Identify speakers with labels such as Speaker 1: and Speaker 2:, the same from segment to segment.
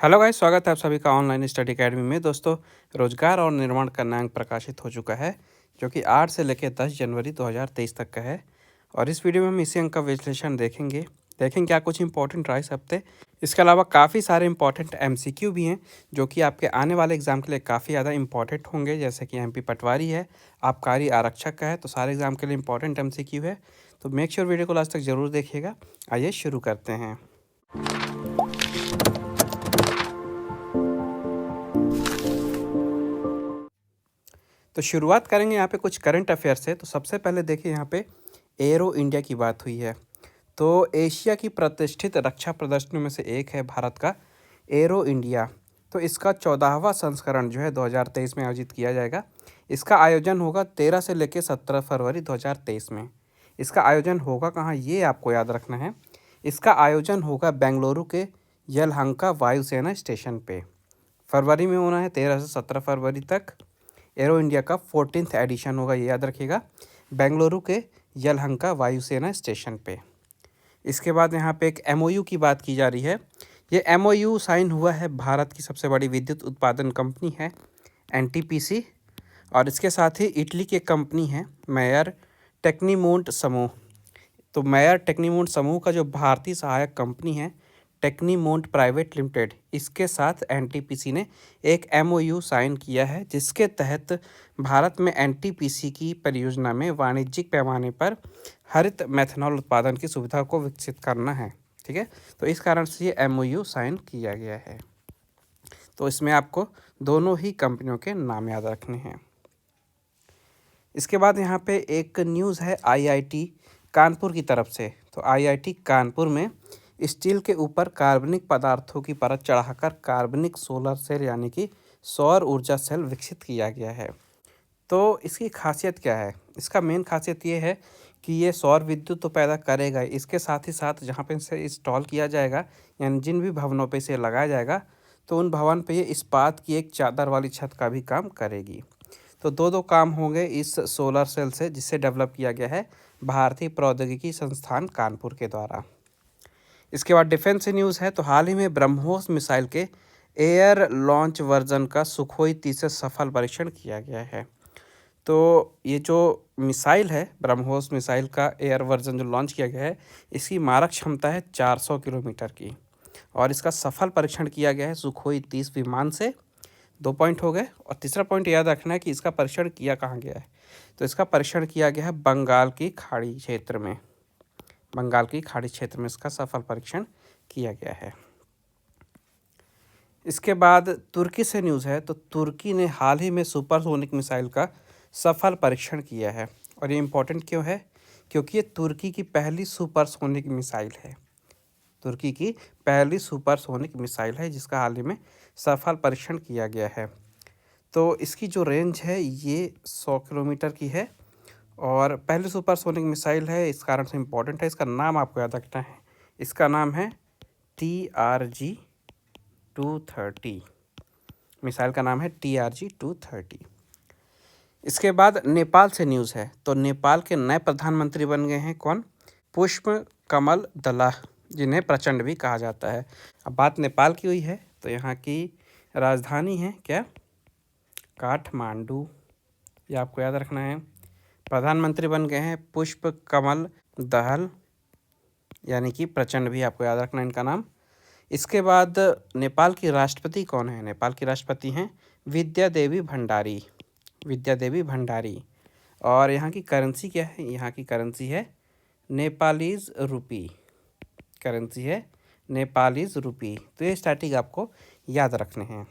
Speaker 1: Hello guys, स्वागत है आप सभी का ऑनलाइन स्टडी एकेडमी में। दोस्तों, रोजगार और निर्माण का नया अंक प्रकाशित हो चुका है जो कि 8 से लेकर 10 जनवरी 2023 तक का है। और इस वीडियो में हम इसी अंक का विश्लेषण देखेंगे क्या कुछ इंपॉर्टेंट रहा इस हफ्ते। इसके अलावा काफ़ी सारे इंपॉर्टेंट एमसीक्यू भी हैं जो कि आपके आने वाले एग्जाम के लिए काफ़ी ज़्यादा इंपॉर्टेंट होंगे। जैसे कि एमपी पटवारी है, आबकारी आरक्षक का है, तो सारे एग्जाम के लिए इंपॉर्टेंट एमसीक्यू है। तो मेक श्योर वीडियो को लास्ट तक जरूर देखिएगा। आइए शुरू करते हैं। तो शुरुआत करेंगे यहाँ पे कुछ करंट अफेयर से। तो सबसे पहले देखिए, यहाँ पे एरो इंडिया की बात हुई है। तो एशिया की प्रतिष्ठित रक्षा प्रदर्शनियों में से एक है भारत का एरो इंडिया। तो इसका 14वां संस्करण जो है 2023 में आयोजित किया जाएगा। इसका आयोजन होगा 13 से लेकर 17 फरवरी 2023 में। इसका आयोजन होगा कहाँ, ये आपको याद रखना है। इसका आयोजन होगा बेंगलुरु के यलहंका वायुसेना स्टेशन पे। फरवरी में होना है, 13 से 17 फरवरी तक एरो इंडिया का 14th एडिशन होगा, ये याद रखिएगा, बेंगलुरु के यलहंका वायुसेना स्टेशन पे। इसके बाद यहाँ पे एक एमओयू की बात की जा रही है। ये एमओयू साइन हुआ है भारत की सबसे बड़ी विद्युत उत्पादन कंपनी है एनटीपीसी, और इसके साथ ही इटली की कंपनी है मेयर टेक्नीमोंट समूह। तो मेयर टेक्नीमोंट समूह का जो भारतीय सहायक कंपनी है टेक्नीमोंट प्राइवेट लिमिटेड, इसके साथ एनटीपीसी ने एक एमओयू साइन किया है जिसके तहत भारत में एनटीपीसी की परियोजना में वाणिज्यिक पैमाने पर हरित मेथनॉल उत्पादन की सुविधा को विकसित करना है। ठीक है, तो इस कारण से ये एमओयू साइन किया गया है। तो इसमें आपको दोनों ही कंपनियों के नाम याद रखने हैं। इसके बाद यहाँ पे एक न्यूज़ है आईआईटी कानपुर की तरफ से। तो आईआईटी कानपुर में स्टील के ऊपर कार्बनिक पदार्थों की परत चढ़ाकर कार्बनिक सोलर सेल यानी कि सौर ऊर्जा सेल विकसित किया गया है। तो इसकी खासियत क्या है? इसका मेन खासियत ये है कि ये सौर विद्युत तो पैदा करेगा, इसके साथ ही साथ जहाँ पे इसे इंस्टॉल किया जाएगा यानी जिन भी भवनों पे इसे लगाया जाएगा तो उन भवन पे ये इस्पात की एक चादर वाली छत का भी काम करेगी। तो दो काम होंगे इस सोलर सेल से, जिसे डेवलप किया गया है भारतीय प्रौद्योगिकी संस्थान कानपुर के द्वारा। इसके बाद डिफेंस न्यूज़ है। तो हाल ही में ब्रह्मोस मिसाइल के एयर लॉन्च वर्जन का सुखोई 30 से सफल परीक्षण किया गया है। तो ये जो मिसाइल है ब्रह्मोस मिसाइल का एयर वर्जन जो लॉन्च किया गया है, इसकी मारक क्षमता है 400 किलोमीटर की, और इसका सफल परीक्षण किया गया है सुखोई 30 विमान से। 2 पॉइंट हो गए। और तीसरा पॉइंट याद रखना है कि इसका परीक्षण किया कहाँ गया है। तो इसका परीक्षण किया गया है बंगाल की खाड़ी क्षेत्र में। बंगाल की खाड़ी क्षेत्र में इसका सफल परीक्षण किया गया है। इसके बाद तुर्की से न्यूज़ है। तो तुर्की ने हाल ही में सुपरसोनिक मिसाइल का सफल परीक्षण किया है। और ये इम्पोर्टेंट क्यों है? क्योंकि ये तुर्की की पहली सुपरसोनिक मिसाइल है। तुर्की की पहली सुपरसोनिक मिसाइल है जिसका हाल ही में सफल परीक्षण किया गया है। तो इसकी जो रेंज है ये 100 किलोमीटर की है और पहली सुपरसोनिक मिसाइल है, इस कारण से इम्पोर्टेंट है। इसका नाम आपको याद रखना है। इसका नाम है TRG-230। मिसाइल का नाम है TRG-230। इसके बाद नेपाल से न्यूज़ है। तो नेपाल के नए प्रधानमंत्री बन गए हैं कौन? पुष्प कमल दहला, जिन्हें प्रचंड भी कहा जाता है। अब बात नेपाल की हुई है तो यहाँ की राजधानी है क्या? काठमांडू। ये आपको याद रखना है। प्रधानमंत्री बन गए हैं पुष्प कमल दहल, यानी कि प्रचंड भी आपको याद रखना है इनका नाम। इसके बाद नेपाल की राष्ट्रपति कौन है? नेपाल की राष्ट्रपति हैं विद्या देवी भंडारी। विद्या देवी भंडारी। और यहाँ की करेंसी क्या है? यहाँ की करेंसी है नेपालीज रुपी। करेंसी है नेपालीज रुपी। तो ये स्टैटिक आपको याद रखने हैं।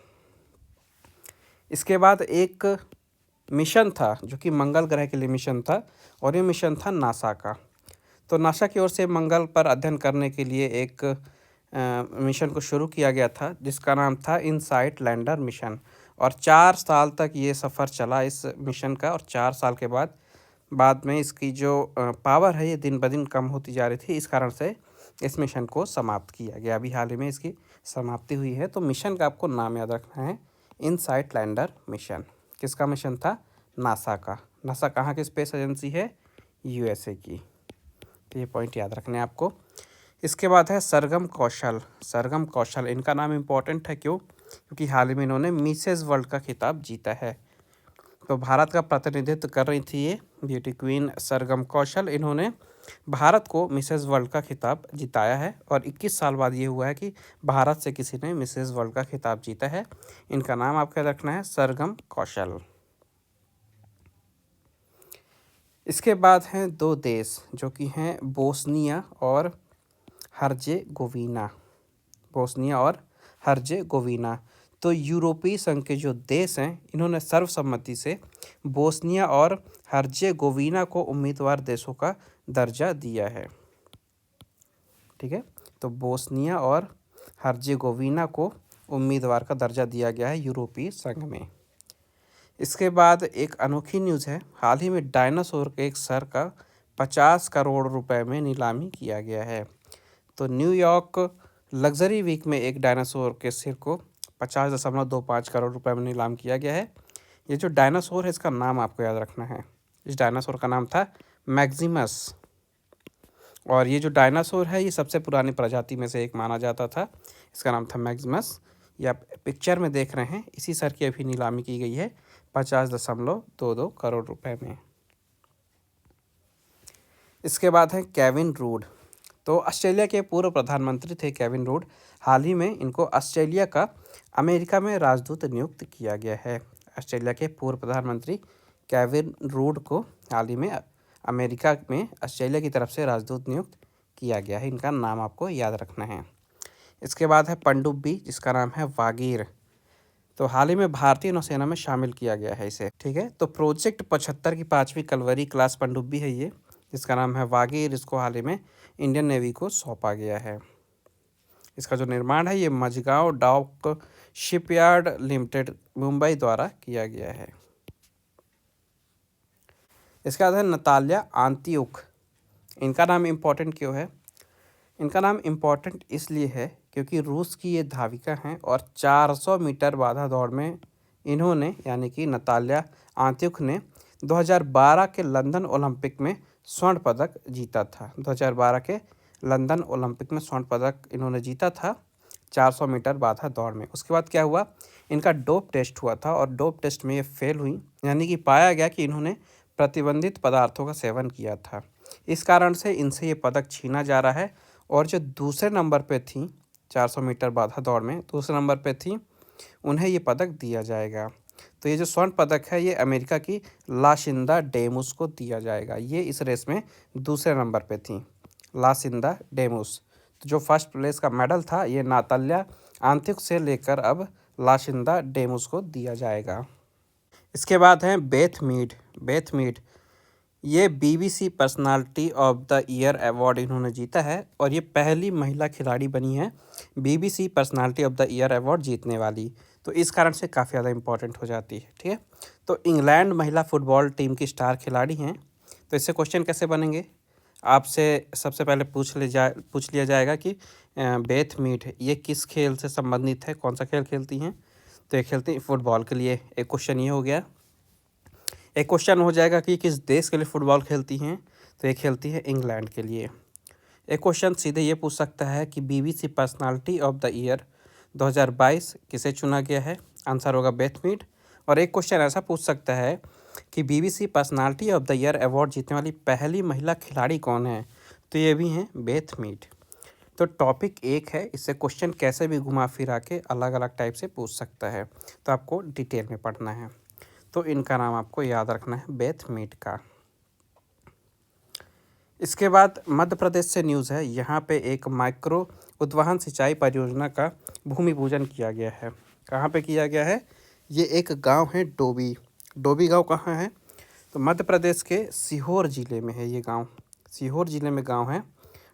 Speaker 1: इसके बाद एक मिशन था जो कि मंगल ग्रह के लिए मिशन था, और ये मिशन था नासा का। तो नासा की ओर से मंगल पर अध्ययन करने के लिए एक मिशन को शुरू किया गया था जिसका नाम था इनसाइट लैंडर मिशन। और 4 साल तक ये सफ़र चला इस मिशन का, और 4 साल के बाद में इसकी जो पावर है ये दिन ब दिन कम होती जा रही थी। इस कारण से इस मिशन को समाप्त किया गया। अभी हाल ही में इसकी समाप्ति हुई है। तो मिशन का आपको नाम याद रखना है इनसाइट लैंडर मिशन। किसका मिशन था? नासा का। नासा कहाँ की स्पेस एजेंसी है? यूएसए की। तो ये पॉइंट याद रखने हैं आपको। इसके बाद है सरगम कौशल। सरगम कौशल, इनका नाम इम्पोर्टेंट है क्यों? क्योंकि हाल ही में इन्होंने मिसेज वर्ल्ड का खिताब जीता है। तो भारत का प्रतिनिधित्व कर रही थी ये ब्यूटी क्वीन सरगम कौशल। इन्होंने भारत को मिसेज वर्ल्ड का खिताब जिताया है और 21 साल बाद ये हुआ है कि भारत से किसी ने मिसेज वर्ल्ड का खिताब जीता है। इनका नाम आपको याद रखना है, सरगम कौशल। इसके बाद हैं दो देश जो कि हैं बोस्निया और हर्जेगोविना। बोस्निया और हर्जेगोविना। तो यूरोपीय संघ के जो देश हैं इन्होंने सर्वसम्मति से बोस्निया और हर्जेगोविना को उम्मीदवार देशों का दर्जा दिया है। ठीक है, तो बोस्निया और हर्जेगोविना को उम्मीदवार का दर्जा दिया गया है यूरोपीय संघ में। इसके बाद एक अनोखी न्यूज़ है, हाल ही में डायनासोर के एक सर का 50 करोड़ रुपए में नीलामी किया गया है। तो न्यूयॉर्क लग्जरी वीक में एक डायनासोर के सिर को 50.25 करोड़ रुपए में नीलाम किया गया है। ये जो डायनासोर है इसका नाम आपको याद रखना है। इस डायनासोर का नाम था मैक्सिमस। और ये जो डायनासोर है ये सबसे पुरानी प्रजाति में से एक माना जाता था। इसका नाम था मैक्सिमस। ये आप पिक्चर में देख रहे हैं, इसी सर की अभी नीलामी की गई है 50.22 करोड़ रुपए में। इसके बाद है केविन रूड। तो ऑस्ट्रेलिया के पूर्व प्रधानमंत्री थे केविन रूड। हाल ही में इनको ऑस्ट्रेलिया का अमेरिका में राजदूत नियुक्त किया गया है। ऑस्ट्रेलिया के पूर्व प्रधानमंत्री केविन रूड को हाल ही में अमेरिका में ऑस्ट्रेलिया की तरफ से राजदूत नियुक्त किया गया है। इनका नाम आपको याद रखना है। इसके बाद है पनडुब्बी, जिसका नाम है वागीर। तो हाल ही में भारतीय नौसेना में शामिल किया गया है इसे। ठीक है, तो प्रोजेक्ट 75 की 5वीं कलवरी क्लास पनडुब्बी है ये, जिसका नाम है वागीर। इसको हाल ही में इंडियन नेवी को सौंपा गया है। इसका जो निर्माण है ये Mazagaon dock shipyard limited Mumbai द्वारा किया गया है। इसके बाद है नताल्या आंतियुक। इनका नाम इम्पोर्टेंट क्यों है? इनका नाम इम्पोर्टेंट इसलिए है क्योंकि रूस की ये धाविका हैं और 400 मीटर बाधा दौड़ में इन्होंने यानी कि नताल्या आंतियुक ने 2012 के लंदन ओलंपिक में स्वर्ण पदक जीता था। 2012 के लंदन ओलंपिक में स्वर्ण पदक इन्होंने जीता था 400 मीटर बाधा दौड़ में। उसके बाद क्या हुआ, इनका डोप टेस्ट हुआ था और डोप टेस्ट में ये फेल हुई, यानी कि पाया गया कि इन्होंने प्रतिबंधित पदार्थों का सेवन किया था। इस कारण से इनसे ये पदक छीना जा रहा है। और जो दूसरे नंबर पे थी 400 मीटर बाधा दौड़ में दूसरे नंबर पे थी, उन्हें ये पदक दिया जाएगा। तो ये जो स्वर्ण पदक है ये अमेरिका की लाशिंदा डेमुस को दिया जाएगा। ये इस रेस में दूसरे नंबर पे थी, लाशिंदा डेमुस। तो जो फर्स्ट प्लेस का मेडल था ये नाताल्या आंतियुक से लेकर अब लाशिंदा डेमुस को दिया जाएगा। इसके बाद हैं बेथ मीड। बेथ मीड ये BBC personality of the year award इन्होंने जीता है और ये पहली महिला खिलाड़ी बनी है BBC personality of the year award जीतने वाली। तो इस कारण से काफ़ी ज़्यादा इंपॉर्टेंट हो जाती है। ठीक है, तो इंग्लैंड महिला फुटबॉल टीम की स्टार खिलाड़ी हैं। तो इससे क्वेश्चन कैसे बनेंगे, आपसे सबसे पहले पूछ लिया जाएगा कि बेथ मीड ये किस खेल से संबंधित है, कौन सा खेल खेलती हैं। तो ये खेलती हैं फुटबॉल के लिए। एक क्वेश्चन ये हो गया। एक क्वेश्चन हो जाएगा कि किस देश के लिए फ़ुटबॉल खेलती हैं। तो ये खेलती है इंग्लैंड के लिए। एक क्वेश्चन सीधे ये पूछ सकता है कि BBC personality of the year 2022 किसे चुना गया है। आंसर होगा बेथ मीड। और एक क्वेश्चन ऐसा पूछ सकता है कि BBC personality of the year award जीतने वाली पहली महिला खिलाड़ी कौन है। तो ये भी हैं बेथ मीड। तो टॉपिक एक है, इससे क्वेश्चन कैसे भी घुमा फिरा के अलग अलग टाइप से पूछ सकता है। तो आपको डिटेल में पढ़ना है। तो इनका नाम आपको याद रखना है बेथ मीड का। इसके बाद मध्य प्रदेश से न्यूज़ है। यहाँ पे एक माइक्रो उद्वहन सिंचाई परियोजना का भूमि पूजन किया गया है। कहाँ पे किया गया है? ये एक गांव है डोभी। डोभी गांव कहाँ है? तो मध्य प्रदेश के सीहोर ज़िले में है ये गांव। सीहोर ज़िले में गांव है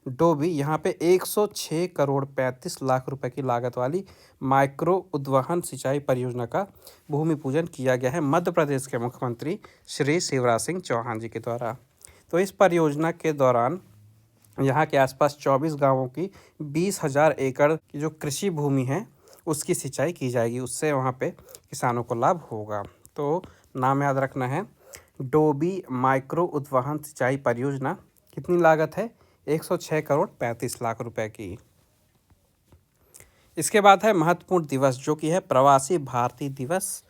Speaker 1: डोभी। यहाँ पे 106 करोड़ 35 लाख रुपए की लागत वाली माइक्रो उद्वहन सिंचाई परियोजना का भूमि पूजन किया गया है मध्य प्रदेश के मुख्यमंत्री श्री शिवराज सिंह चौहान जी के द्वारा। तो इस परियोजना के दौरान यहाँ के आसपास 24 गांवों की 20,000 एकड़ की जो कृषि भूमि है उसकी सिंचाई की जाएगी। उससे वहाँ पे किसानों को लाभ होगा। तो नाम याद रखना है डोभी माइक्रो उद्वहन सिंचाई परियोजना। कितनी लागत है? 106 करोड़ 35 लाख रुपए की। इसके बाद है महत्वपूर्ण दिवस, जो कि है प्रवासी भारतीय दिवस।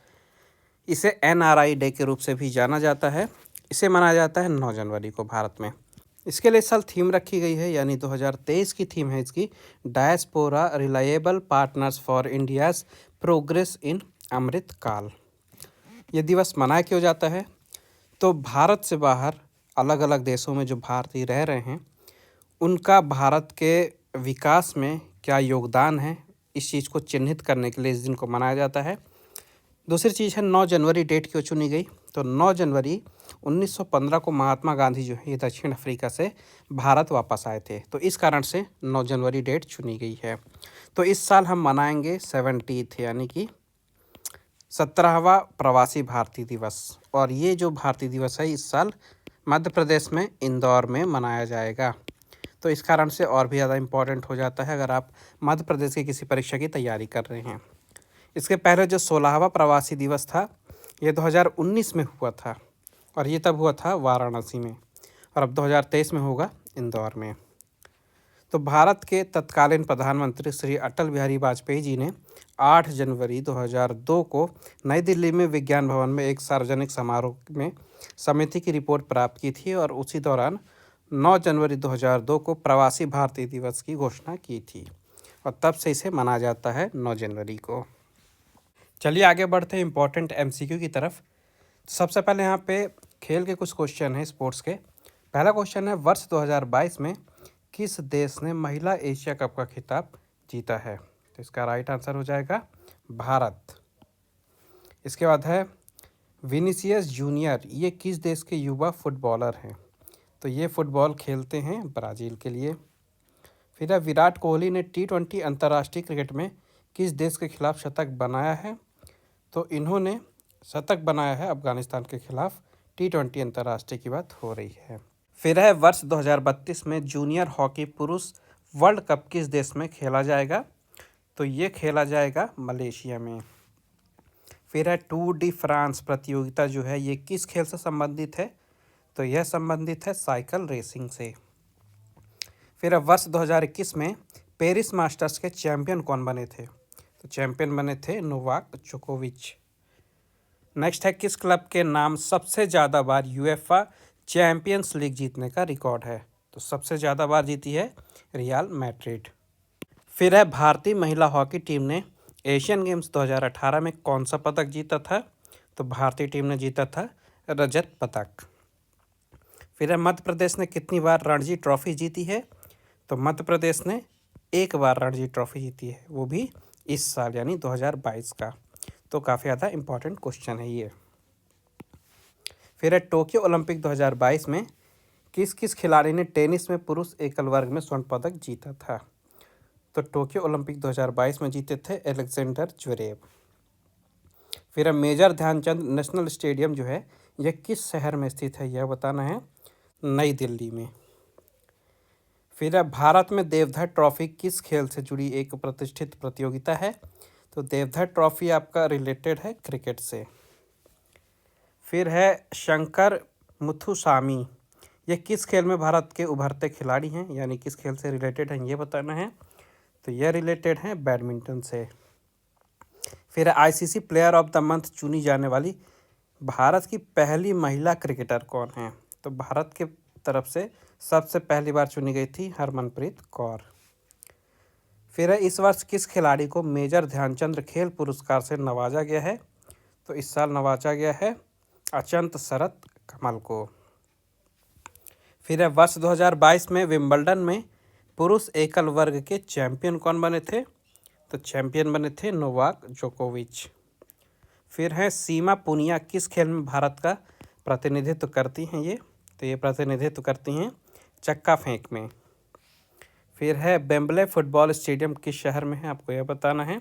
Speaker 1: इसे NRI डे के रूप से भी जाना जाता है। इसे मनाया जाता है 9 जनवरी को भारत में। इसके लिए इस साल थीम रखी गई है, यानी 2023 की थीम है इसकी, diaspora reliable partners for India's progress in Amrit Kaal. ये दिवस मनाया क्यों जाता है? तो भारत से बाहर अलग अलग देशों में जो भारतीय रह रहे हैं, उनका भारत के विकास में क्या योगदान है, इस चीज़ को चिन्हित करने के लिए इस दिन को मनाया जाता है। दूसरी चीज़ है 9 जनवरी डेट क्यों चुनी गई? तो 9 जनवरी 1915 को महात्मा गांधी जो है ये दक्षिण अफ्रीका से भारत वापस आए थे, तो इस कारण से 9 जनवरी डेट चुनी गई है। तो इस साल हम मनाएंगे 70th यानी कि 17वां प्रवासी भारतीय दिवस। और ये जो भारतीय दिवस है इस साल मध्य प्रदेश में इंदौर में मनाया जाएगा। तो इस कारण से और भी ज़्यादा इम्पोर्टेंट हो जाता है अगर आप मध्य प्रदेश की किसी परीक्षा की तैयारी कर रहे हैं। इसके पहले जो 16वां प्रवासी दिवस था ये 2019 में हुआ था, और ये तब हुआ था वाराणसी में, और अब 2023 में होगा इंदौर में। तो भारत के तत्कालीन प्रधानमंत्री श्री अटल बिहारी वाजपेयी जी ने 8 जनवरी 2002 को नई दिल्ली में विज्ञान भवन में एक सार्वजनिक समारोह में समिति की रिपोर्ट प्राप्त की थी, और उसी दौरान 9 जनवरी 2002 को प्रवासी भारतीय दिवस की घोषणा की थी, और तब से इसे मनाया जाता है 9 जनवरी को। चलिए आगे बढ़ते हैं इम्पोर्टेंट MCQ की तरफ। सबसे पहले यहाँ पे खेल के कुछ क्वेश्चन हैं स्पोर्ट्स के। पहला क्वेश्चन है, वर्ष 2022 में किस देश ने महिला एशिया कप का खिताब जीता है? तो इसका राइट आंसर हो जाएगा भारत। इसके बाद है, विनीसियस जूनियर ये किस देश के युवा फुटबॉलर हैं? तो ये फुटबॉल खेलते हैं ब्राज़ील के लिए। फिर है, विराट कोहली ने T20 अंतर्राष्ट्रीय क्रिकेट में किस देश के खिलाफ शतक बनाया है? तो इन्होंने शतक बनाया है अफगानिस्तान के खिलाफ। T20 अंतर्राष्ट्रीय की बात हो रही है। फिर है, वर्ष 2032 में जूनियर हॉकी पुरुष वर्ल्ड कप किस देश में खेला जाएगा? तो ये खेला जाएगा मलेशिया में। फिर है, टूर डी फ्रांस प्रतियोगिता जो है ये किस खेल से संबंधित है? तो यह संबंधित है साइकिल रेसिंग से। फिर है, वर्ष 2021 में पेरिस मास्टर्स के चैंपियन कौन बने थे? तो चैंपियन बने थे नोवाक जोकोविच। नेक्स्ट है, किस क्लब के नाम सबसे ज़्यादा बार यूएफा चैंपियंस लीग जीतने का रिकॉर्ड है? तो सबसे ज़्यादा बार जीती है रियल मैड्रिड। फिर है, भारतीय महिला हॉकी टीम ने एशियन गेम्स 2018 में कौन सा पदक जीता था? तो भारतीय टीम ने जीता था रजत पदक। फिर है, मध्य प्रदेश ने कितनी बार रणजी ट्रॉफी जीती है? तो मध्य प्रदेश ने एक बार रणजी ट्रॉफी जीती है, वो भी इस साल यानी 2022 का। तो काफ़ी ज़्यादा इम्पोर्टेंट क्वेश्चन है ये। फिर है, टोक्यो ओलंपिक 2022 में किस किस खिलाड़ी ने टेनिस में पुरुष एकल वर्ग में स्वर्ण पदक जीता था? तो टोक्यो ओलंपिक 2022 में जीते थे एलेक्जेंडर ज्वेरेव। फिर है, मेजर ध्यानचंद नेशनल स्टेडियम जो है यह किस शहर में स्थित है? यह बताना है, नई दिल्ली में। फिर है, भारत में देवधर ट्रॉफी किस खेल से जुड़ी एक प्रतिष्ठित प्रतियोगिता है? तो देवधर ट्रॉफी आपका रिलेटेड है क्रिकेट से। फिर है, शंकर मुथुसामी ये किस खेल में भारत के उभरते खिलाड़ी हैं, यानी किस खेल से रिलेटेड हैं ये बताना है। तो यह रिलेटेड है बैडमिंटन से। फिर ICC player of the month चुनी जाने वाली भारत की पहली महिला क्रिकेटर कौन है? तो भारत के तरफ से सबसे पहली बार चुनी गई थी हरमनप्रीत कौर। फिर है, इस वर्ष किस खिलाड़ी को मेजर ध्यानचंद खेल पुरस्कार से नवाजा गया है? तो इस साल नवाजा गया है अचंत शरत कमल को। फिर है, वर्ष 2022 में विंबलडन में पुरुष एकल वर्ग के चैंपियन कौन बने थे? तो चैंपियन बने थे नोवाक जोकोविच। फिर है, सीमा पुनिया किस खेल में भारत का प्रतिनिधित्व करती हैं ये? तो ये प्रतिनिधित्व करती हैं चक्का फेंक में। फिर है, वेम्बले फुटबॉल स्टेडियम किस शहर में है? आपको यह बताना है।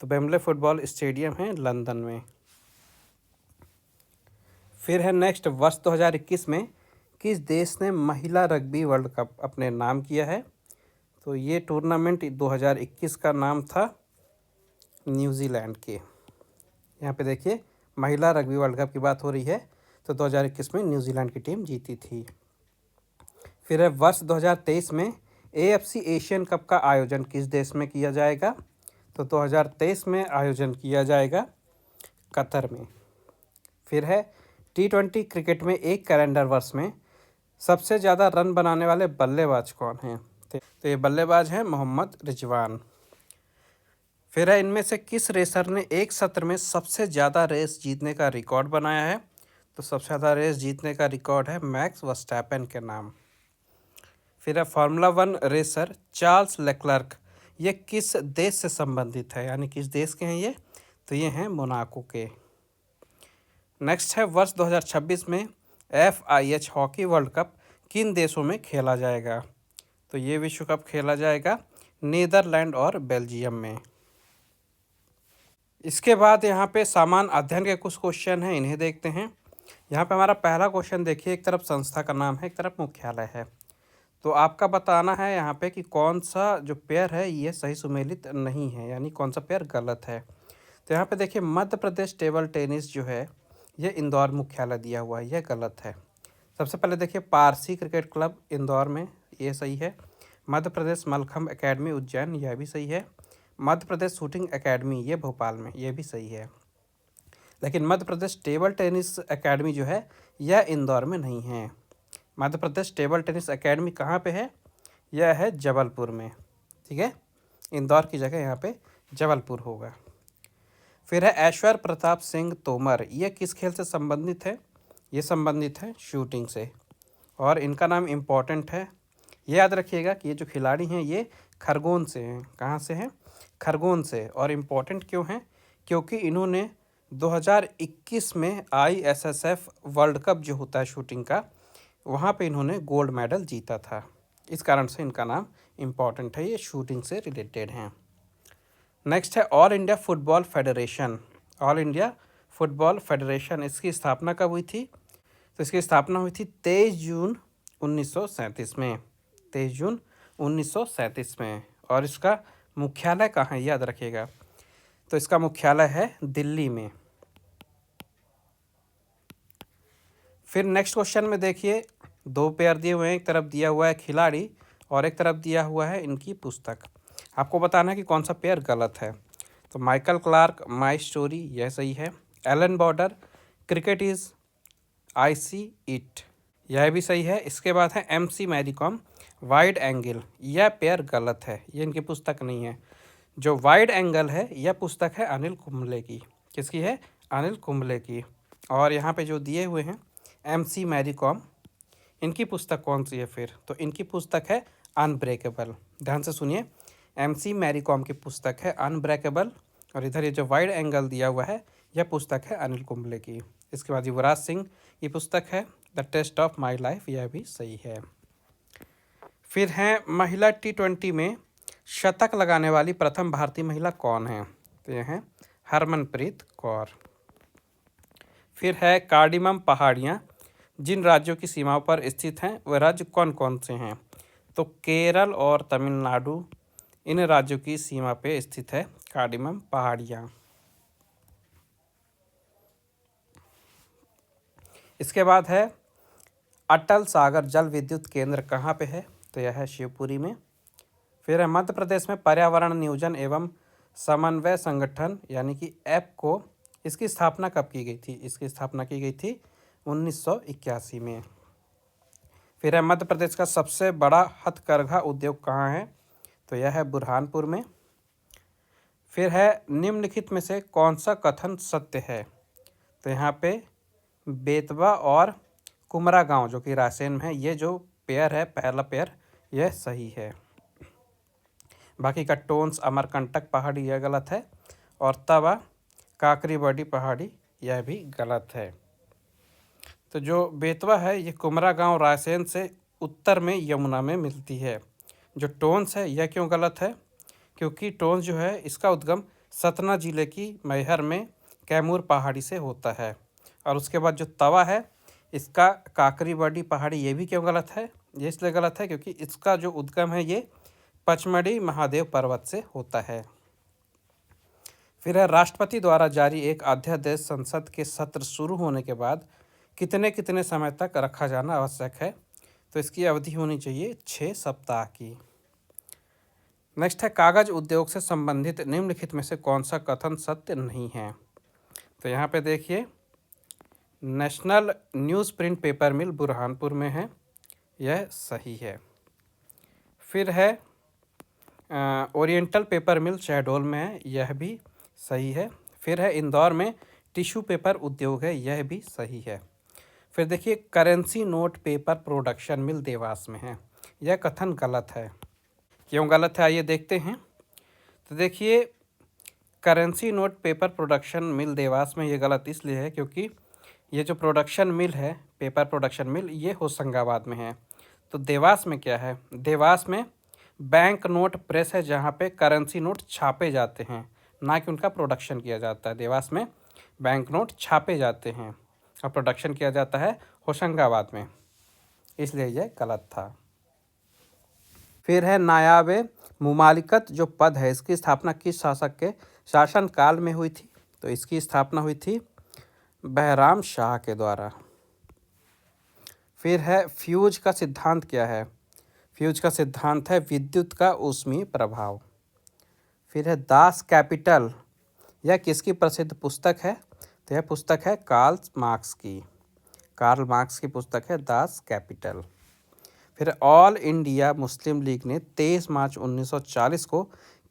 Speaker 1: तो वेम्बले फुटबॉल स्टेडियम है लंदन में। फिर है, नेक्स्ट, वर्ष 2021 में किस देश ने महिला रग्बी वर्ल्ड कप अपने नाम किया है? तो ये टूर्नामेंट 2021 का नाम था न्यूजीलैंड के। यहाँ पे देखिए महिला रग्बी वर्ल्ड कप की बात हो रही है, तो 2021 में न्यूजीलैंड की टीम जीती थी। फिर है वर्ष 2023 में AFC एशियन कप का आयोजन किस देश में किया जाएगा? तो 2023 में आयोजन किया जाएगा कतर में। फिर है T20 क्रिकेट में एक कैलेंडर वर्ष में सबसे ज़्यादा रन बनाने वाले बल्लेबाज कौन हैं? तो ये बल्लेबाज हैं मोहम्मद रिजवान। फिर है इनमें से किस रेसर ने एक सत्र में सबसे ज़्यादा रेस जीतने का रिकॉर्ड बनाया है? तो सबसे ज़्यादा रेस जीतने का रिकॉर्ड है मैक्स वर्स्टैपेन के नाम। फिर है फार्मूला 1 रेसर चार्ल्स लेक्लर्क, ये किस देश से संबंधित है, यानी किस देश के हैं ये? तो ये हैं मोनाको के। नेक्स्ट है वर्ष 2026 में FIH हॉकी वर्ल्ड कप किन देशों में खेला जाएगा? तो ये विश्व कप खेला जाएगा नीदरलैंड और बेल्जियम में। इसके बाद यहाँ पे सामान्य अध्ययन के कुछ क्वेश्चन हैं, इन्हें देखते हैं। यहाँ पे हमारा पहला क्वेश्चन देखिए, एक तरफ संस्था का नाम है, एक तरफ मुख्यालय है। तो आपका बताना है यहाँ पे कि कौन सा जो पेयर है ये सही सुमेलित नहीं है, यानी कौन सा पेयर गलत है। तो यहाँ पे देखिए मध्य प्रदेश टेबल टेनिस जो है ये इंदौर मुख्यालय दिया हुआ है, यह गलत है। सबसे पहले देखिए पारसी क्रिकेट क्लब इंदौर में, ये सही है। मध्य प्रदेश मलखम्ब एकेडमी उज्जैन, यह भी सही है। मध्य प्रदेश शूटिंग एकेडमी ये भोपाल में, ये भी सही है। लेकिन Madhya Pradesh table tennis academy जो है यह इंदौर में नहीं है। Madhya Pradesh table tennis academy कहाँ पे है? यह है जबलपुर में, ठीक है। इंदौर की जगह यहाँ पे जबलपुर होगा। फिर है ऐश्वर्य प्रताप सिंह तोमर, ये किस खेल से संबंधित है? ये संबंधित है शूटिंग से, और इनका नाम इम्पॉर्टेंट है। ये याद रखिएगा कि ये जो खिलाड़ी हैं ये खरगोन से हैं। कहाँ से हैं? खरगोन से। और इम्पॉर्टेंट क्यों हैं? क्योंकि इन्होंने 2021 में ISSF वर्ल्ड कप जो होता है शूटिंग का, वहाँ पे इन्होंने गोल्ड मेडल जीता था। इस कारण से इनका नाम इम्पॉर्टेंट है, ये शूटिंग से रिलेटेड हैं। नेक्स्ट है all India football federation. All India football federation, इसकी स्थापना कब हुई थी? तो इसकी स्थापना हुई थी 23 जून 1937 में। 23 जून 1937 में। और इसका मुख्यालय कहाँ है याद रखिएगा, तो इसका मुख्यालय है दिल्ली में। फिर नेक्स्ट क्वेश्चन में देखिए दो पेयर दिए हुए हैं, एक तरफ दिया हुआ है खिलाड़ी और एक तरफ दिया हुआ है इनकी पुस्तक। आपको बताना है कि कौन सा पेयर गलत है। तो माइकल क्लार्क माई स्टोरी, यह सही है। Allan Border cricket as I see it, यह भी सही है। इसके बाद है MC Mary Kom wide angle, यह पेयर गलत है, ये इनकी पुस्तक नहीं है। जो वाइड एंगल है यह पुस्तक है अनिल कुंबले की। किसकी है? अनिल कुंबले की। और यहाँ पे जो दिए हुए हैं MC मैरी कॉम, इनकी पुस्तक कौन सी है फिर? तो इनकी पुस्तक है अनब्रेकेबल। ध्यान से सुनिए, MC मैरी कॉम की पुस्तक है अनब्रेकेबल, और इधर ये जो वाइड एंगल दिया हुआ है यह पुस्तक है अनिल कुंबले की। इसके बाद युवराज सिंह की पुस्तक है the test of my life, यह भी सही है। फिर है महिला T20 में शतक लगाने वाली प्रथम भारतीय महिला कौन है? तो यह है हरमनप्रीत कौर। फिर है कार्डिमम पहाड़ियाँ जिन राज्यों की सीमाओं पर स्थित हैं वह राज्य कौन कौन से हैं? तो केरल और तमिलनाडु, इन राज्यों की सीमा पे स्थित है कार्डिमम पहाड़ियाँ। इसके बाद है अटल सागर जल विद्युत केंद्र कहाँ पे है? तो यह है शिवपुरी में। फिर है मध्य प्रदेश में पर्यावरण नियोजन एवं समन्वय संगठन यानी कि एप्को, इसकी स्थापना कब की गई थी? इसकी स्थापना की गई थी 1981 में। फिर है मध्य प्रदेश का सबसे बड़ा हथकरघा उद्योग कहाँ है? तो यह है बुरहानपुर में। फिर है निम्नलिखित में से कौन सा कथन सत्य है? तो यहाँ पे बेतवा और कुमरा गांव जो कि रायसेन में है, ये जो पेयर है पहला पेयर यह सही है। बाकी का टोन्स अमरकंटक पहाड़ी यह गलत है, और तवा काकरी बड़ी पहाड़ी यह भी गलत है। तो जो बेतवा है ये कुमरा गांव रायसेन से उत्तर में यमुना में मिलती है। जो टोन्स है यह क्यों गलत है? क्योंकि टोन्स जो है इसका उद्गम सतना जिले की मैहर में कैमूर पहाड़ी से होता है। और उसके बाद जो तवा है इसका काकरी बड़ी पहाड़ी, ये भी क्यों गलत है? ये इसलिए गलत है क्योंकि इसका जो उद्गम है ये पचमढ़ी महादेव पर्वत से होता है। फिर है राष्ट्रपति द्वारा जारी एक अध्यादेश संसद के सत्र शुरू होने के बाद कितने समय तक रखा जाना आवश्यक है? तो इसकी अवधि होनी चाहिए 6 सप्ताह की। नेक्स्ट है कागज उद्योग से संबंधित निम्नलिखित में से कौन सा कथन सत्य नहीं है। तो यहाँ पे देखिए, नेशनल न्यूज़ प्रिंट पेपर मिल बुरहानपुर में है, यह सही है। फिर है ओरिएंटल पेपर मिल शहडोल में है, यह भी सही है। फिर है इंदौर में टिश्यू पेपर उद्योग है, यह भी सही है। फिर देखिए करेंसी नोट पेपर प्रोडक्शन मिल देवास में है, यह कथन गलत है। क्यों गलत है आइए देखते हैं। तो देखिए करेंसी नोट पेपर प्रोडक्शन मिल देवास में ये गलत इसलिए है क्योंकि ये जो प्रोडक्शन मिल है, पेपर प्रोडक्शन मिल, ये होशंगाबाद में है। तो देवास में क्या है, देवास में बैंक नोट प्रेस है जहाँ पे करेंसी नोट छापे जाते हैं, ना कि उनका प्रोडक्शन किया जाता है। देवास में बैंक नोट छापे जाते हैं और प्रोडक्शन किया जाता है होशंगाबाद में, इसलिए यह गलत था। फिर है नायाब मुमालिकत जो पद है, इसकी स्थापना किस शासक के शासनकाल में हुई थी। तो इसकी स्थापना हुई थी बहराम शाह के द्वारा। फिर है फ्यूज का सिद्धांत क्या है। फ्यूज का सिद्धांत है विद्युत का ऊष्मीय प्रभाव। फिर है दास कैपिटल, यह किसकी प्रसिद्ध पुस्तक है। तो यह पुस्तक है कार्ल मार्क्स की, कार्ल मार्क्स की पुस्तक है दास कैपिटल। फिर ऑल इंडिया मुस्लिम लीग ने 23 मार्च 1940 को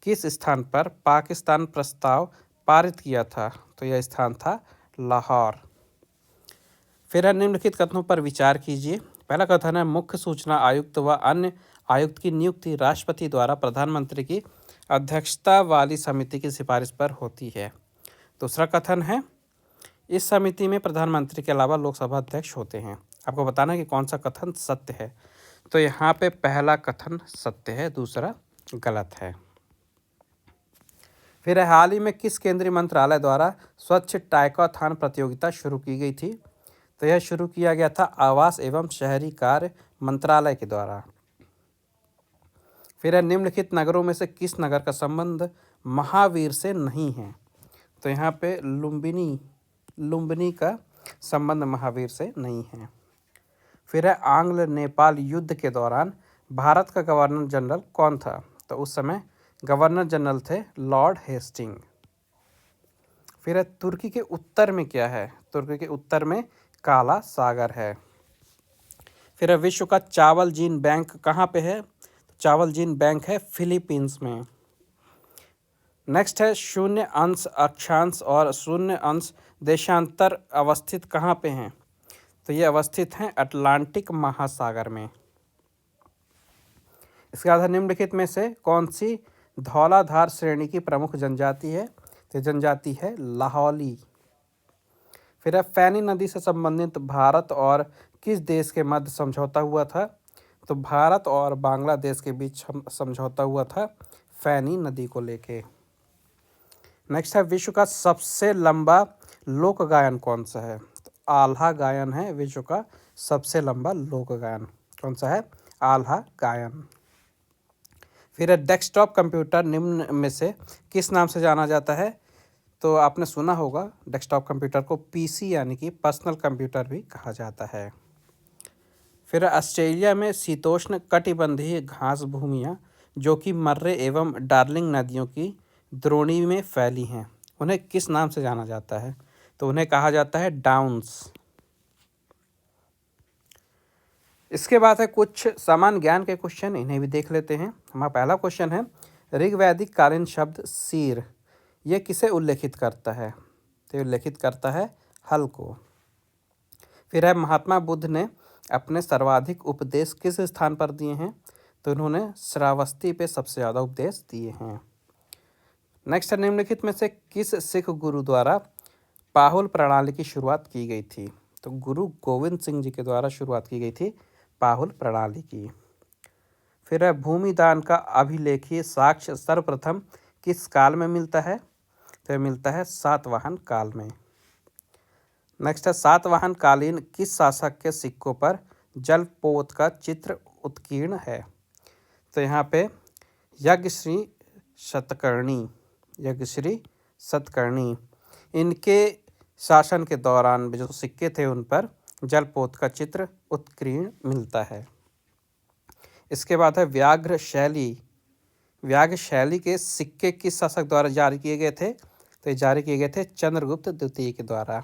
Speaker 1: किस स्थान पर पाकिस्तान प्रस्ताव पारित किया था। तो यह स्थान था लाहौर। फिर है निम्नलिखित कथनों पर विचार कीजिए। पहला कथन है मुख्य सूचना आयुक्त व अन्य आयुक्त की नियुक्ति राष्ट्रपति द्वारा प्रधानमंत्री की अध्यक्षता वाली समिति की सिफारिश पर होती है। दूसरा कथन है इस समिति में प्रधानमंत्री के अलावा लोकसभा अध्यक्ष होते हैं। आपको बताना है कि कौन सा कथन सत्य है। तो यहाँ पे पहला कथन सत्य है, दूसरा गलत है। फिर हाल ही में किस केंद्रीय मंत्रालय द्वारा स्वच्छ टाइकाथॉन प्रतियोगिता शुरू की गई थी। तो यह शुरू किया गया था आवास एवं शहरी कार्य मंत्रालय के द्वारा। फिर निम्नलिखित नगरों में से किस नगर का संबंध महावीर से नहीं है। तो यहाँ पे लुम्बिनी का संबंध महावीर से नहीं है। फिर है आंग्ल नेपाल युद्ध के दौरान भारत का गवर्नर जनरल कौन था। तो उस समय गवर्नर जनरल थे लॉर्ड हेस्टिंग। फिर है तुर्की के उत्तर में क्या है। तुर्की के उत्तर में काला सागर है। फिर है विश्व का चावल जीन बैंक कहाँ पे है। चावल जीन बैंक है फिलीपींस में। नेक्स्ट है शून्य अंश अक्षांश और शून्य अंश देशांतर अवस्थित कहाँ पे हैं। तो ये अवस्थित हैं अटलांटिक महासागर में। इसके आधार निम्नलिखित में से कौन सी धौलाधार श्रेणी की प्रमुख जनजाति है। तो जनजाति है लाहौली। फिर है फैनी नदी से संबंधित भारत और किस देश के मध्य समझौता हुआ था। तो भारत और बांग्लादेश के बीच समझौता हुआ था फैनी नदी को लेके। नेक्स्ट है विश्व का सबसे लंबा लोक गायन कौन सा है। तो आल्हा गायन है विश्व का सबसे लंबा लोक गायन। कौन सा है, आल्हा गायन। फिर है डेस्कटॉप कंप्यूटर निम्न में से किस नाम से जाना जाता है। तो आपने सुना होगा डेस्कटॉप कंप्यूटर को पीसी यानी कि पर्सनल कंप्यूटर भी कहा जाता है। फिर ऑस्ट्रेलिया में शीतोष्ण कटिबंधीय घास भूमियाँ जो कि मर्रे एवं डार्लिंग नदियों की द्रोणी में फैली हैं, उन्हें किस नाम से जाना जाता है। तो उन्हें कहा जाता है डाउन्स। इसके बाद है कुछ सामान्य ज्ञान के क्वेश्चन, इन्हें भी देख लेते हैं। हमारा पहला क्वेश्चन है ऋग्वैदिक कालीन शब्द सीर, यह किसे उल्लेखित करता है। तो उल्लेखित करता है हल को। फिर है महात्मा बुद्ध ने अपने सर्वाधिक उपदेश किस स्थान पर दिए हैं। तो उन्होंने श्रावस्ती पे सबसे ज़्यादा उपदेश दिए हैं। नेक्स्ट है निम्नलिखित में से किस सिख गुरु द्वारा पाहुल प्रणाली की शुरुआत की गई थी। तो गुरु गोविंद सिंह जी के द्वारा शुरुआत की गई थी पाहुल प्रणाली की। फिर है भूमिदान का अभिलेखीय साक्ष्य सर्वप्रथम किस काल में मिलता है। तो यह मिलता है सातवाहन काल में। नेक्स्ट है सातवाहन कालीन किस शासक के सिक्कों पर जलपोत का चित्र उत्कीर्ण है। तो यहाँ पे यज्ञश्री सतकर्णी, इनके शासन के दौरान जो सिक्के थे उन पर जलपोत का चित्र उत्कीर्ण मिलता है। इसके बाद है व्याघ्र शैली के सिक्के किस शासक द्वारा जारी किए गए थे? तो ये जारी किए गए थे चंद्रगुप्त द्वितीय के द्वारा।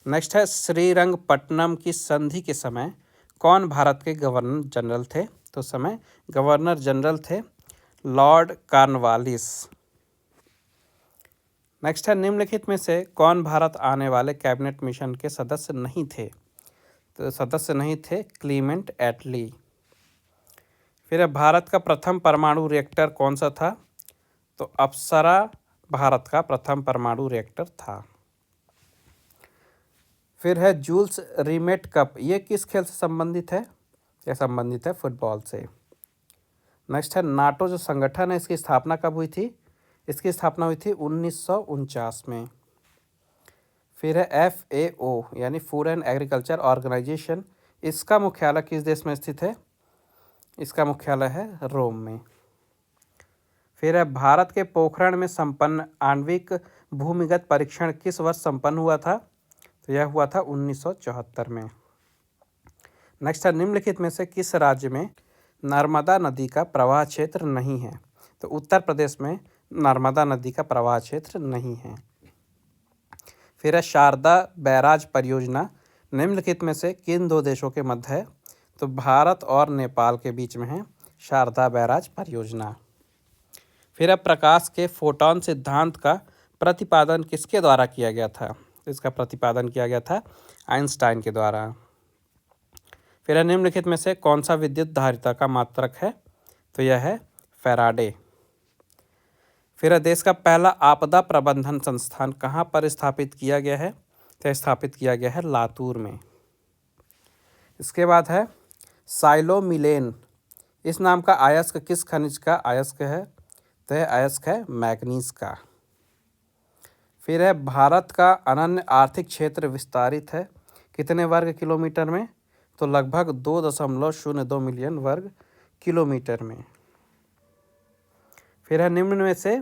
Speaker 1: नेक्स्ट है श्रीरंगपट्टनम की संधि के समय कौन भारत के गवर्नर जनरल थे? तो समय गवर्नर जनरल थे लॉर्ड कॉर्नवालिस। नेक्स्ट है निम्नलिखित में से कौन भारत आने वाले कैबिनेट मिशन के सदस्य नहीं थे? तो सदस्य नहीं थे क्लीमेंट एटली। फिर है भारत का प्रथम परमाणु रिएक्टर कौन सा था? तो अप्सरा भारत का प्रथम परमाणु रिएक्टर था। फिर है जूल्स रिमेट कप, ये किस खेल से संबंधित है? यह संबंधित है फुटबॉल से। नेक्स्ट है नाटो जो संगठन है इसकी स्थापना कब हुई थी? इसकी स्थापना हुई थी 1949 में। फिर है FAO यानी फूड एंड एग्रीकल्चर ऑर्गेनाइजेशन, इसका मुख्यालय किस देश में स्थित है? इसका मुख्यालय है रोम में। फिर है भारत के पोखरण में संपन्न आणविक भूमिगत परीक्षण किस वर्ष संपन्न हुआ था? तो यह हुआ था 1974 में। नेक्स्ट है निम्नलिखित में से किस राज्य में नर्मदा नदी का प्रवाह क्षेत्र नहीं है? तो उत्तर प्रदेश में नर्मदा नदी का प्रवाह क्षेत्र नहीं है। फिर है शारदा बैराज परियोजना निम्नलिखित में से किन दो देशों के मध्य है? तो भारत और नेपाल के बीच में है शारदा बैराज परियोजना। फिर है प्रकाश के फोटॉन सिद्धांत का प्रतिपादन किसके द्वारा किया गया था? इसका प्रतिपादन किया गया था आइंस्टाइन के द्वारा। फिर है निम्नलिखित में से कौन सा विद्युत धारिता का मात्रक है? तो यह है फैराडे। फिर है देश का पहला आपदा प्रबंधन संस्थान कहाँ पर स्थापित किया गया है? तो स्थापित किया गया है लातूर में। इसके बाद है साइलोमिलेन, इस नाम का अयस्क किस खनिज का अयस्क है? तो यह अयस्क है मैग्नीज का। फिर है भारत का अनन्य आर्थिक क्षेत्र विस्तारित है कितने वर्ग किलोमीटर में? तो लगभग 2.02 मिलियन वर्ग किलोमीटर में। फिर है निम्न में से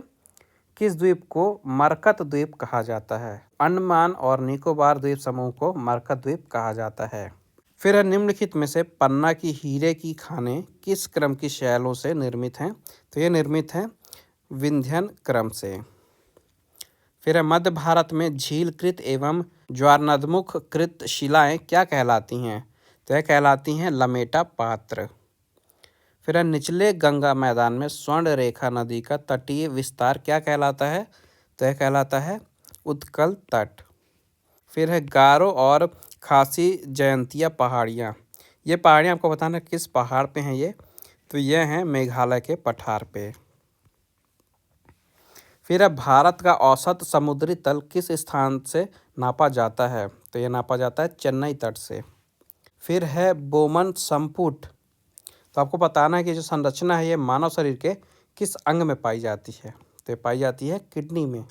Speaker 1: किस द्वीप को मरकत द्वीप कहा जाता है? अंडमान और निकोबार द्वीप समूह को मरकत द्वीप कहा जाता है। फिर है निम्नलिखित में से पन्ना की हीरे की खानें किस क्रम की शैलों से निर्मित हैं? तो ये निर्मित हैं विंध्यन क्रम से। फिर है मध्य भारत में झीलकृत एवं ज्वारनदमुख कृत शिलाएं क्या कहलाती हैं? तो यह कहलाती हैं लमेटा पात्र। फिर है निचले गंगा मैदान में स्वर्ण रेखा नदी का तटीय विस्तार क्या कहलाता है? तो यह कहलाता है उत्कल तट। फिर है गारो और खासी जयंतिया पहाड़ियाँ, ये पहाड़ियाँ आपको बताना किस पहाड़ पे हैं ये? तो ये हैं मेघालय के पठार पे। फिर है भारत का औसत समुद्री तल किस स्थान से नापा जाता है? तो ये नापा जाता है चेन्नई तट से। फिर है बोमन संपुट, तो आपको बताना है कि जो संरचना है ये मानव शरीर के किस अंग में पाई जाती है? तो ये पाई जाती है किडनी में।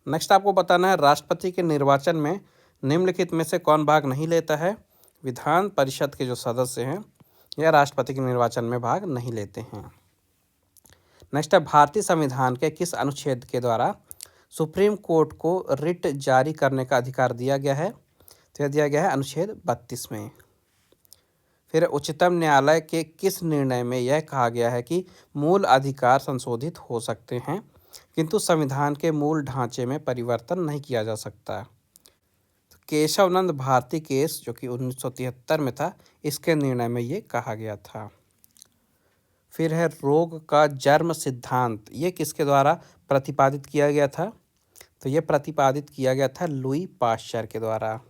Speaker 1: नेक्स्ट आपको बताना है राष्ट्रपति के निर्वाचन में निम्नलिखित में से कौन भाग नहीं लेता है? विधान परिषद के जो सदस्य हैं यह राष्ट्रपति के निर्वाचन में भाग नहीं लेते हैं। नेक्स्ट है भारतीय संविधान के किस अनुच्छेद के द्वारा सुप्रीम कोर्ट को रिट जारी करने का अधिकार दिया गया है? तो यह दिया गया है अनुच्छेद 32 में। फिर उच्चतम न्यायालय के किस निर्णय में यह कहा गया है कि मूल अधिकार संशोधित हो सकते हैं किंतु संविधान के मूल ढांचे में परिवर्तन नहीं किया जा सकता? तो केशवनंद भारती केस जो कि 1973 में था, इसके निर्णय में ये कहा गया था। फिर है रोग का जन्म सिद्धांत, ये किसके द्वारा प्रतिपादित किया गया था? तो ये प्रतिपादित किया गया था लुई पाश्चर के द्वारा।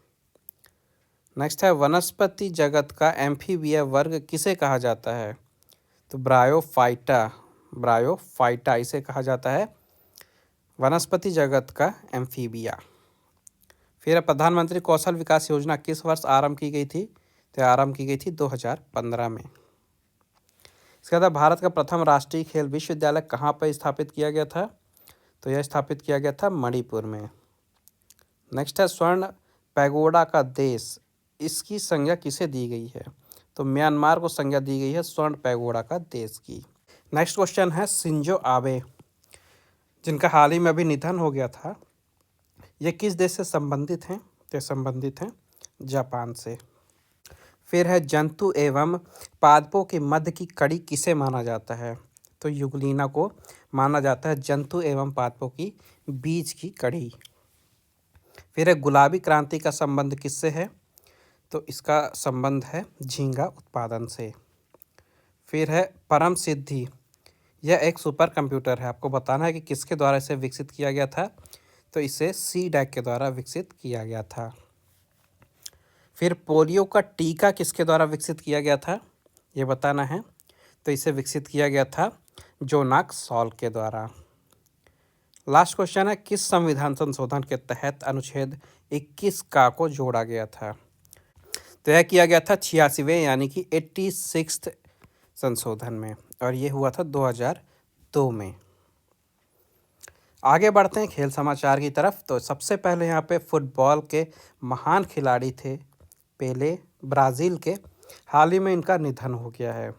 Speaker 1: नेक्स्ट है वनस्पति जगत का एम्फीबिया वर्ग किसे कहा जाता है? तो ब्रायोफाइटा इसे कहा जाता है वनस्पति जगत का एम्फीबिया। फिर प्रधानमंत्री कौशल विकास योजना किस वर्ष आरंभ की गई थी? तो आरंभ की गई थी 2015 में। इसके बाद भारत का प्रथम राष्ट्रीय खेल विश्वविद्यालय कहाँ पर स्थापित किया गया था? तो यह स्थापित किया गया था मणिपुर में। नेक्स्ट है स्वर्ण पैगोडा का देश, इसकी संज्ञा किसे दी गई है? तो म्यांमार को संज्ञा दी गई है स्वर्ण पैगोडा का देश की। नेक्स्ट क्वेश्चन है शिंजो आबे, जिनका हाल ही में अभी निधन हो गया था, ये किस देश से संबंधित हैं? तो संबंधित हैं जापान से। फिर है जंतु एवं पादपों के मध्य की कड़ी किसे माना जाता है? तो युगलीना को माना जाता है जंतु एवं पादपों की बीच की कड़ी। फिर है गुलाबी क्रांति का संबंध किससे है? तो इसका संबंध है झींगा उत्पादन से। फिर है परम सिद्धि, यह एक सुपर कंप्यूटर है। आपको बताना है कि किसके द्वारा इसे विकसित किया गया था। तो इसे CDAC के द्वारा विकसित किया गया था। फिर पोलियो का टीका किसके द्वारा विकसित किया गया था, ये बताना है। तो इसे विकसित किया गया था जोनास सॉल्क के द्वारा। लास्ट क्वेश्चन है, किस संविधान संशोधन के तहत अनुच्छेद 21 का को जोड़ा गया था? तो यह किया गया था 86वें यानी कि 86th संशोधन में, और ये हुआ था 2002 में। आगे बढ़ते हैं खेल समाचार की तरफ। तो सबसे पहले यहाँ पे फुटबॉल के महान खिलाड़ी थे पेले, ब्राज़ील के। हाल ही में इनका निधन हो गया है।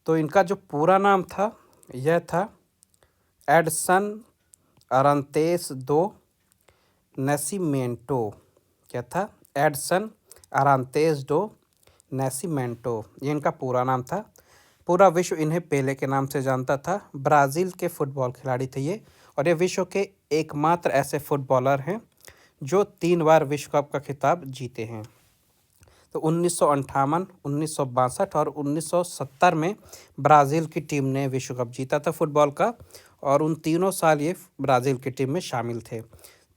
Speaker 1: तो इनका जो पूरा नाम था यह था एडसन अरांतेस दो नेसिमेंटो। क्या था? एडसन अरांतेस दो नेसिमेंटो, ये इनका पूरा नाम था। पूरा विश्व इन्हें पेले के नाम से जानता था। ब्राज़ील के फुटबॉल खिलाड़ी थे ये, और ये विश्व के एकमात्र ऐसे फुटबॉलर हैं जो 3 बार विश्व कप का खिताब जीते हैं। तो 1958, 1962 और 1970 में ब्राज़ील की टीम ने विश्व कप जीता था फुटबॉल का, और उन तीनों साल ये ब्राज़ील की टीम में शामिल थे।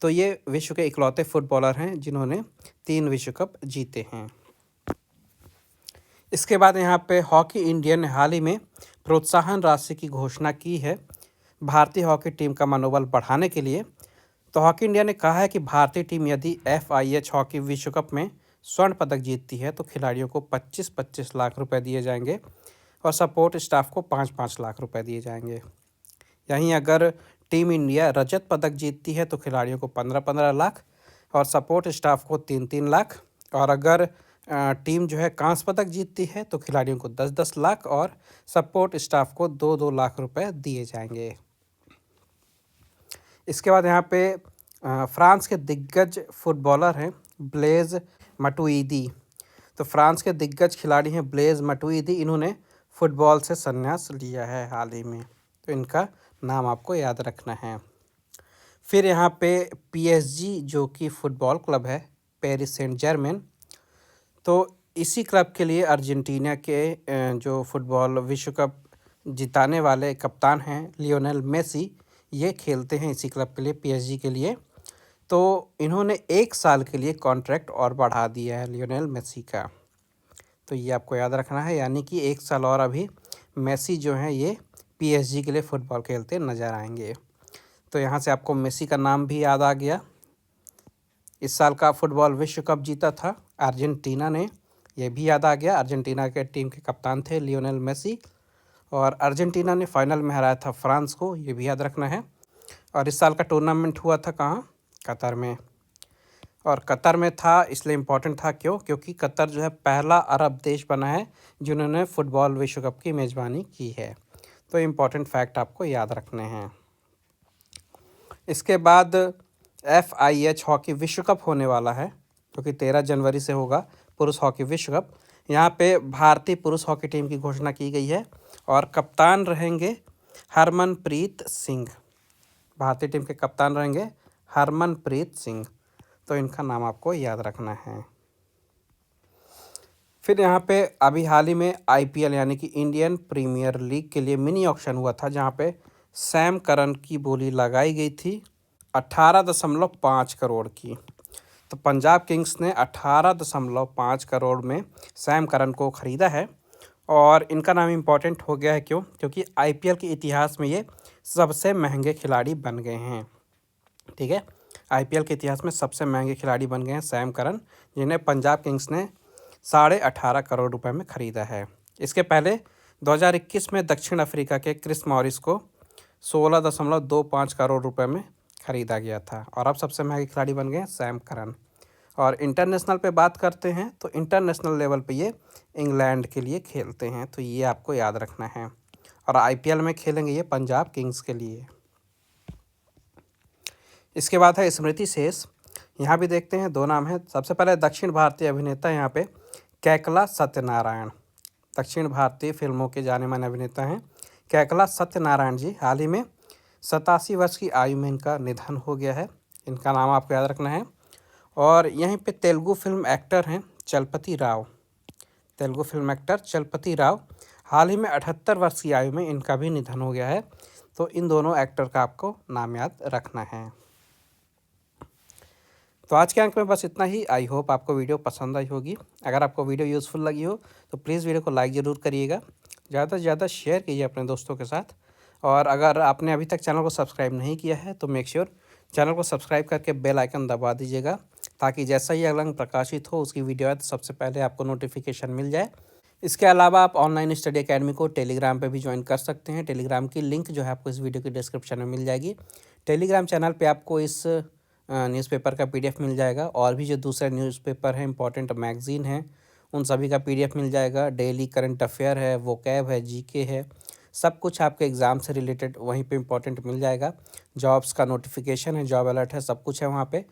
Speaker 1: तो ये विश्व के इकलौते फुटबॉलर हैं जिन्होंने 3 विश्व कप जीते हैं। इसके बाद यहाँ पे हॉकी इंडिया ने हाल ही में प्रोत्साहन राशि की घोषणा की है भारतीय हॉकी टीम का मनोबल बढ़ाने के लिए। तो हॉकी इंडिया ने कहा है कि भारतीय टीम यदि FIH हॉकी विश्व कप में स्वर्ण पदक जीतती है तो खिलाड़ियों को 25-25 लाख रुपए दिए जाएंगे, और सपोर्ट स्टाफ को 5-5 लाख रुपए दिए जाएंगे। यहीं अगर टीम इंडिया रजत पदक जीतती है तो खिलाड़ियों को 15-15 लाख और सपोर्ट स्टाफ को 3-3 लाख, और अगर टीम जो है कांस्य पदक जीतती है तो खिलाड़ियों को 10-10 लाख और सपोर्ट स्टाफ को 2-2 लाख रुपए दिए जाएंगे। इसके बाद यहाँ पे फ्रांस के दिग्गज फुटबॉलर हैं ब्लेज मटुइदी। तो फ्रांस के दिग्गज खिलाड़ी हैं ब्लेज मटुइदी। इन्होंने फुटबॉल से संन्यास लिया है हाल ही में, तो इनका नाम आपको याद रखना है। फिर यहाँ पे PSG जो कि फुटबॉल क्लब है, पेरिस सेंट जर्मेन, तो इसी क्लब के लिए अर्जेंटीना के जो फुटबॉल विश्व कप जिताने वाले कप्तान हैं लियोनेल मेसी, ये खेलते हैं इसी क्लब के लिए, PSG के लिए। तो इन्होंने 1 साल के लिए कॉन्ट्रैक्ट और बढ़ा दिया है लियोनेल मेसी का। तो ये आपको याद रखना है, यानी कि 1 साल और अभी मेसी जो हैं ये PSG के लिए फ़ुटबॉल खेलते नज़र आएंगे। तो यहाँ से आपको मेसी का नाम भी याद आ गया। इस साल का फुटबॉल विश्व कप जीता था अर्जेंटीना ने, ये भी याद आ गया। अर्जेंटीना के टीम के कप्तान थे लियोनेल मेसी, और अर्जेंटीना ने फाइनल में हराया था फ्रांस को, ये भी याद रखना है। और इस साल का टूर्नामेंट हुआ था कहाँ? कतर में। और कतर में था इसलिए इम्पोर्टेंट था क्योंकि कतर जो है पहला अरब देश बना है जिन्होंने फुटबॉल विश्व कप की मेज़बानी की है। तो इम्पोर्टेंट फैक्ट आपको याद रखने हैं। इसके बाद FIH हॉकी विश्व कप होने वाला है, जो कि 13 जनवरी से होगा, पुरुष हॉकी विश्व कप। यहाँ पे भारतीय पुरुष हॉकी टीम की घोषणा की गई है, और कप्तान रहेंगे हरमनप्रीत सिंह। भारतीय टीम के कप्तान रहेंगे हरमनप्रीत सिंह। तो इनका नाम आपको याद रखना है। फिर यहाँ पे अभी हाल ही में IPL यानी कि इंडियन प्रीमियर लीग के लिए मिनी ऑक्शन हुआ था, जहाँ पे सैम करन की बोली लगाई गई थी 18.5 करोड़ की। तो पंजाब किंग्स ने 18.5 करोड़ में सैम करन को ख़रीदा है, और इनका नाम इम्पोर्टेंट हो गया है क्योंकि IPL के इतिहास में ये सबसे महंगे खिलाड़ी बन गए हैं। ठीक है, IPL के इतिहास में सबसे महंगे खिलाड़ी बन गए हैं सैम करन, जिन्हें पंजाब किंग्स ने 18.5 करोड़ रुपए में ख़रीदा है। इसके पहले 2021 में दक्षिण अफ्रीका के क्रिस मॉरिस को 16.25 करोड़ रुपए में ख़रीदा गया था, और अब सबसे महंगे खिलाड़ी बन गए हैं सैम करन। और इंटरनेशनल पे बात करते हैं तो इंटरनेशनल लेवल पे ये इंग्लैंड के लिए खेलते हैं, तो ये आपको याद रखना है। और IPL में खेलेंगे ये पंजाब किंग्स के लिए। इसके बाद है स्मृति शेष। यहाँ भी देखते हैं 2 नाम हैं। सबसे पहले दक्षिण भारतीय अभिनेता यहाँ पे कैकला सत्यनारायण दक्षिण भारतीय फिल्मों के जाने माने अभिनेता हैं। कैकला सत्यनारायण जी हाल ही में 87 वर्ष की आयु में इनका निधन हो गया है। इनका नाम आपको याद रखना है। और यहीं पे तेलुगु फिल्म एक्टर हैं चलपति राव। तेलुगु फिल्म एक्टर चलपति राव हाल ही में 78 वर्ष की आयु में इनका भी निधन हो गया है। तो इन दोनों एक्टर का आपको नाम याद रखना है। तो आज के अंक में बस इतना ही। आई होप आपको वीडियो पसंद आई होगी। अगर आपको वीडियो यूज़फुल लगी हो तो प्लीज़ वीडियो को लाइक ज़रूर करिएगा, ज़्यादा से ज़्यादा शेयर कीजिए अपने दोस्तों के साथ। और अगर आपने अभी तक चैनल को सब्सक्राइब नहीं किया है तो मेक श्योर चैनल को सब्सक्राइब करके बेल आइकन दबा दीजिएगा, ताकि जैसा ही अगला अंक प्रकाशित हो उसकी वीडियो आए तो सबसे पहले आपको नोटिफिकेशन मिल जाए। इसके अलावा आप ऑनलाइन स्टडी एकेडमी को टेलीग्राम पे भी ज्वाइन कर सकते हैं। टेलीग्राम की लिंक जो है आपको इस वीडियो की डिस्क्रिप्शन में मिल जाएगी। टेलीग्राम चैनल पे आपको इस न्यूज़पेपर का पीडीएफ मिल जाएगा, और भी जो दूसरे न्यूज़पेपर हैं, इंपॉर्टेंट मैगज़ीन हैं, उन सभी का पीडीएफ मिल जाएगा। डेली करंट अफेयर है, वोकैब है, जीके है, सब कुछ आपके एग्ज़ाम से रिलेटेड वहीं पे इंपॉर्टेंट मिल जाएगा। जॉब्स का नोटिफिकेशन है, जॉब अलर्ट है, सब कुछ है वहाँ पे।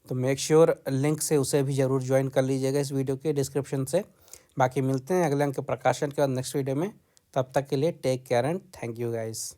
Speaker 1: तो मेक श्योर लिंक से उसे भी ज़रूर ज्वाइन कर लीजिएगा इस वीडियो के डिस्क्रिप्शन से। बाकी मिलते हैं अगले अंक के प्रकाशन के बाद नेक्स्ट वीडियो में। तब तक के लिए take care and thank you guys.